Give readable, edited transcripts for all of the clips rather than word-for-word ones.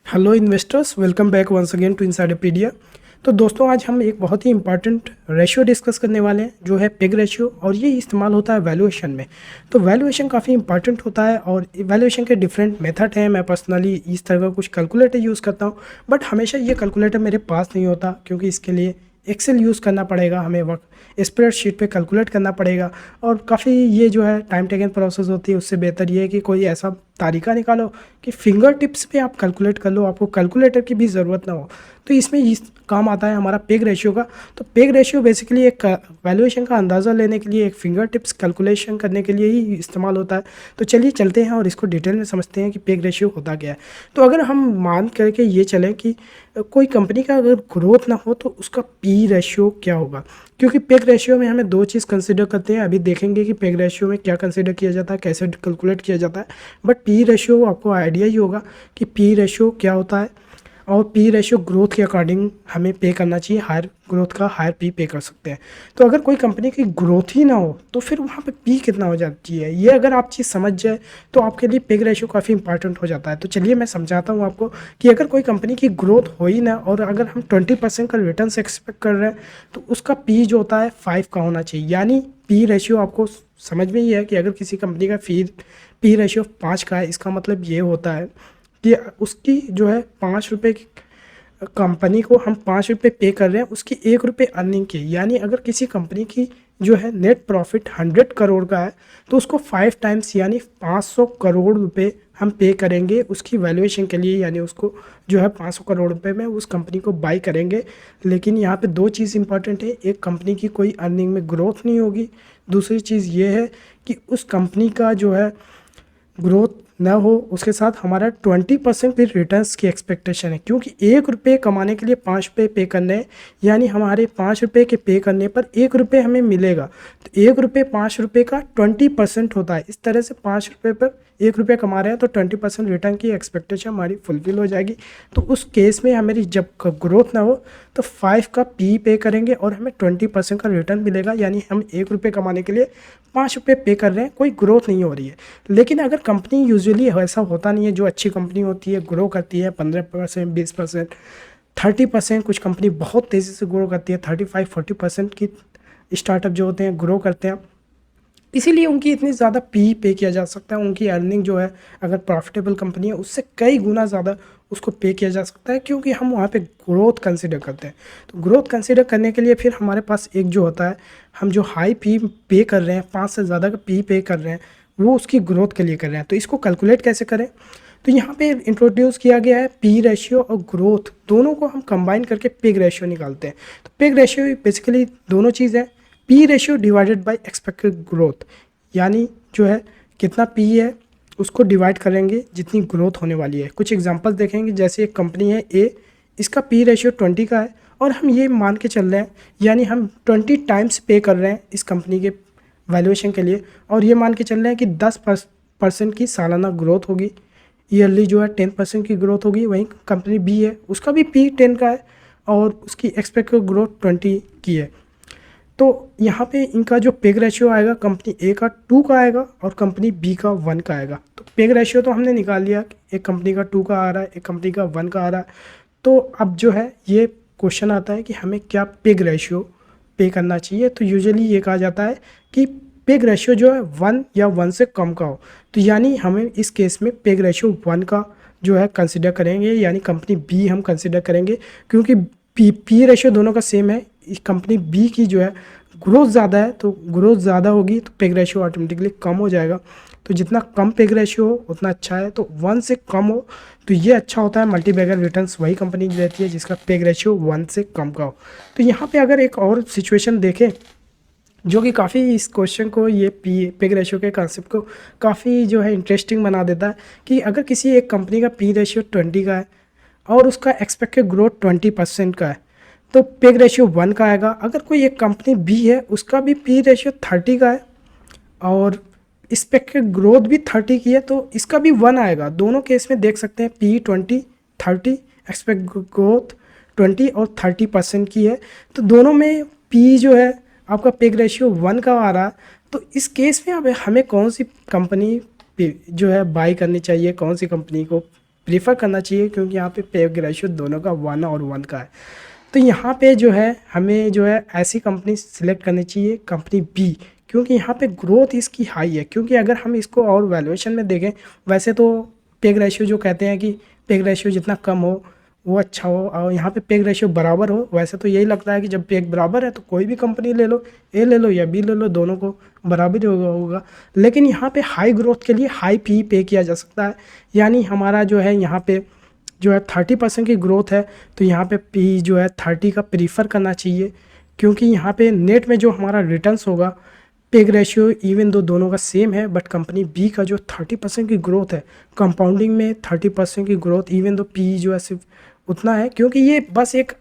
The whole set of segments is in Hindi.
Hello investors, welcome back once again to Insiderpedia. तो दोस्तों, आज हम एक बहुत ही इंपॉर्टेंट रेशियो डिस्कस करने वाले हैं जो है पेग रेशियो, और ये इस्तेमाल होता है वैल्यूएशन में। तो वैल्यूएशन काफ़ी इंपॉर्टेंट होता है और वैल्यूएशन के डिफरेंट मेथड हैं। मैं पर्सनली इस तरह का कुछ कैलकुलेटर यूज़ करता हूँ, बट हमेशा ये कैलकुलेटर मेरे पास नहीं होता क्योंकि इसके लिए एक्सेल यूज़ करना पड़ेगा, हमें वक्त स्प्रेडशीट पे कैलकुलेट करना पड़ेगा और काफ़ी ये जो है टाइम टेकन प्रोसेस होती है। उससे बेहतर ये है कि कोई ऐसा तरीका निकालो कि फिंगर टिप्स पे आप कैलकुलेट कर लो, आपको कैलकुलेटर की भी ज़रूरत ना हो। तो इसमें इस काम आता है हमारा पेग रेशियो का। तो पेग रेशियो बेसिकली एक वैल्यूएशन का अंदाज़ा लेने के लिए, एक फिंगर टिप्स कैलकुलेशन करने के लिए ही इस्तेमाल होता है। तो चलिए चलते हैं और इसको डिटेल में समझते हैं कि पेग रेशियो होता क्या है। तो अगर हम मान करके ये चलें कि कोई कंपनी का अगर ग्रोथ ना हो तो उसका पी रेशियो क्या होगा, क्योंकि पेग रेशियो में हमें दो चीज़ कंसिडर करते हैं। अभी देखेंगे कि पेग रेशियो में क्या कंसिडर किया जाता है, कैसे कैलकुलेट किया जाता है। बट पी रेशियो आपको आइडिया ही होगा कि पी रेशियो क्या होता है, और पी रेशियो ग्रोथ के अकॉर्डिंग हमें पे करना चाहिए। हायर ग्रोथ का हायर पी पे कर सकते हैं। तो अगर कोई कंपनी की ग्रोथ ही ना हो तो फिर वहाँ पे पी कितना हो जाती है, ये अगर आप चीज़ समझ जाए तो आपके लिए पेग रेशियो काफ़ी इंपॉर्टेंट हो जाता है। तो चलिए मैं समझाता हूँ आपको कि अगर कोई कंपनी की ग्रोथ हो ही ना और अगर हम 20% का रिटर्न एक्सपेक्ट कर रहे हैं तो उसका पी जो होता है 5 का होना चाहिए। यानी पी रेशियो आपको समझ में ही है कि अगर किसी कंपनी का पी रेशियो 5 का है, इसका मतलब ये होता है कि उसकी जो है 5 रुपये की कंपनी को हम 5 रुपये पे कर रहे हैं उसकी 1 रुपये अर्निंग की। यानी अगर किसी कंपनी की जो है नेट प्रॉफिट 100 करोड़ का है तो उसको 5 टाइम्स यानी 500 करोड़ रुपए हम पे करेंगे उसकी वैल्यूएशन के लिए। यानी उसको जो है 500 करोड़ रुपए में उस कंपनी को बाई करेंगे। लेकिन यहाँ पे दो चीज़ इंपॉर्टेंट है, एक कंपनी की कोई अर्निंग में ग्रोथ नहीं होगी, दूसरी चीज़ ये है कि उस कंपनी का जो है ग्रोथ ना हो, उसके साथ हमारा 20% भी रिटर्न्स की एक्सपेक्टेशन है। क्योंकि 1 रुपये कमाने के लिए 5 रुपये पे करने हैं, यानी हमारे 5 रुपये के पे करने पर 1 रुपये हमें मिलेगा। तो 1 रुपये 5 रुपये का 20% होता है। इस तरह से 5 रुपये पर 1 रुपये कमा रहे हैं तो 20% रिटर्न की एक्सपेक्टेशन हमारी फुलफिल हो जाएगी। तो उस केस में हमारी जब ग्रोथ ना हो तो 5 का पी पे करेंगे और हमें 20% का रिटर्न मिलेगा। यानी हम 1 रुपये कमाने के लिए 5 रुपये पे कर रहे हैं, कोई ग्रोथ नहीं हो रही है। लेकिन अगर कंपनी यूजुअली ऐसा होता नहीं है, जो अच्छी कंपनी होती है ग्रो करती है 15%, 20%, 30%, कुछ कंपनी बहुत तेज़ी से ग्रो करती है 35-40% की स्टार्टअप जो होते हैं ग्रो करते हैं। इसीलिए उनकी इतनी ज़्यादा पी पे किया जा सकता है। उनकी अर्निंग जो है अगर प्रॉफिटेबल कंपनी है उससे कई गुना ज़्यादा उसको पे किया जा सकता है, क्योंकि हम वहाँ पे ग्रोथ कंसिडर करते हैं। तो ग्रोथ कंसिडर करने के लिए फिर हमारे पास एक जो होता है, हम जो हाई पी पे कर रहे हैं, 5 से ज़्यादा का पी पे कर रहे हैं, वो उसकी ग्रोथ के लिए कर रहे हैं। तो इसको कैलकुलेट कैसे करें, तो यहाँ पे इंट्रोड्यूस किया गया है पी रेशियो और ग्रोथ दोनों को हम कंबाइन करके पेग रेशियो निकालते हैं। तो पेग रेशियो बेसिकली दोनों चीज़ है, P ratio divided by expected growth, यानी जो है कितना पी है उसको डिवाइड करेंगे जितनी ग्रोथ होने वाली है। कुछ एग्जांपल देखेंगे, जैसे एक कंपनी है ए, इसका पी रेशियो 20 का है और हम ये मान के चल रहे हैं, यानी हम 20 टाइम्स पे कर रहे हैं इस कंपनी के वैल्यूएशन के लिए, और ये मान के चल रहे हैं कि 10% की सालाना ग्रोथ होगी, ईयरली जो है 10% की ग्रोथ होगी। वहीं कंपनी बी है, उसका भी पी 10 का है और उसकी एक्सपेक्टेड ग्रोथ 20 की है। तो यहाँ पे इनका जो पेग रेशियो आएगा, कंपनी ए का 2 का आएगा और कंपनी बी का 1 का आएगा। तो पेग रेशियो तो हमने निकाल लिया कि एक कंपनी का 2 का आ रहा है, एक कंपनी का 1 का आ रहा है। तो अब जो है ये क्वेश्चन आता है कि हमें क्या पेग रेशियो पे करना चाहिए। तो यूजुअली ये कहा जाता है कि पेग रेशियो जो है 1 या 1 से कम का हो। तो यानी हमें इस केस में पेग रेशियो 1 का जो है कंसिडर करेंगे, यानी कंपनी बी हम कंसिडर करेंगे, क्योंकि पी रेशियो दोनों का सेम है। इस कंपनी बी की जो है ग्रोथ ज़्यादा है, तो ग्रोथ ज़्यादा होगी तो पेग रेशियो ऑटोमेटिकली कम हो जाएगा। तो जितना कम पेग रेशियो हो उतना अच्छा है। तो 1 से कम हो तो ये अच्छा होता है। मल्टी बैगर रिटर्न्स वही कंपनी देती है जिसका पेग रेशियो 1 से कम का हो। तो यहाँ पे अगर एक और सिचुएशन देखें जो कि काफ़ी इस क्वेश्चन को, ये पेग रेशियो के कॉन्सेप्ट को काफ़ी जो है इंटरेस्टिंग बना देता है, कि अगर किसी एक कंपनी का पी रेशियो 20 का है और उसका एक्सपेक्टेड ग्रोथ 20% का है तो पेग रेशियो 1 का आएगा। अगर कोई एक कंपनी बी है उसका भी पी रेशियो 30 का है और एक्सपेक्टेड ग्रोथ भी 30 की है तो इसका भी 1 आएगा। दोनों केस में देख सकते हैं पी 20, 30, एक्सपेक्ट ग्रोथ 20 और 30% की है। तो दोनों में पी जो है आपका पेग रेशियो 1 का आ रहा है। तो इस केस में अब हमें कौन सी कंपनी जो है बाई करनी चाहिए, कौन सी कंपनी को प्रीफर करना चाहिए, क्योंकि यहाँ पे पे रेशियो दोनों का 1 और 1 का है। तो यहाँ पे जो है हमें जो है ऐसी कंपनी सिलेक्ट करनी चाहिए, कंपनी बी, क्योंकि यहाँ पे ग्रोथ इसकी हाई है। क्योंकि अगर हम इसको और वैल्यूएशन में देखें, वैसे तो पेग रेशियो जो कहते हैं कि पेग रेशियो जितना कम हो वो अच्छा हो, और यहाँ पे पेग रेशियो बराबर हो। वैसे तो यही लगता है कि जब पेग बराबर है तो कोई भी कंपनी ले लो, ए ले लो या बी ले लो, दोनों को बराबर ही होगा। लेकिन यहाँ पे हाई ग्रोथ के लिए हाई पी पे किया जा सकता है। यानी हमारा जो है यहाँ पे जो है 30% की ग्रोथ है, तो यहाँ पे पी जो है 30 का प्रीफर करना चाहिए। क्योंकि यहाँ पे नेट में जो हमारा रिटर्न्स होगा, पेग रेशियो इवन दो दोनों का सेम है, बट कंपनी बी का जो 30% की ग्रोथ है, कंपाउंडिंग में 30% की ग्रोथ, इवन दो पी जो है सिर्फ उतना है। क्योंकि ये बस एक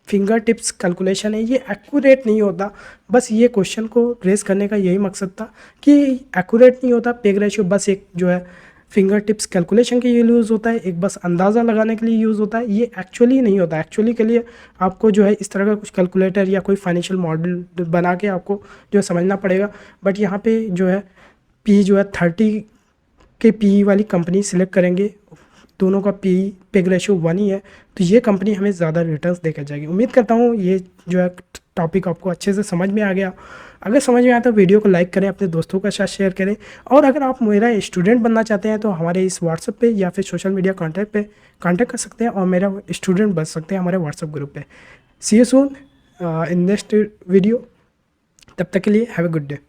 फिंगर टिप्स कैलकुलेशन है, ये एक्यूरेट नहीं होता। बस ये क्वेश्चन को रेस करने का यही मकसद था कि एक्यूरेट नहीं होता पेग रेशियो, बस एक जो है फिंगर टिप्स कैलकुलेशन के लिए यूज़ होता है, एक बस अंदाज़ा लगाने के लिए यूज़ होता है। ये एक्चुअली नहीं होता। एक्चुअली के लिए आपको जो है इस तरह का कुछ कैलकुलेटर या कोई फाइनेंशियल मॉडल बना के आपको जो है समझना पड़ेगा। बट यहाँ पे जो है पी जो है 30 के पी वाली कंपनी सिलेक्ट करेंगे, दोनों का पी पेग रेशियो 1 ही है, तो ये कंपनी हमें ज़्यादा रिटर्न्स देकर जाएगी। उम्मीद करता हूँ ये जो है टॉपिक आपको अच्छे से समझ में आ गया। अगर समझ में आया तो वीडियो को लाइक करें, अपने दोस्तों के साथ शेयर करें, और अगर आप मेरा स्टूडेंट बनना चाहते हैं तो हमारे इस व्हाट्सएप पे या फिर सोशल मीडिया कॉन्टैक्ट पे कांटेक्ट कर सकते हैं और मेरा स्टूडेंट बन सकते हैं हमारे व्हाट्सएप ग्रुप पे। See you soon in next video. तब तक के लिए हैव अ गुड डे।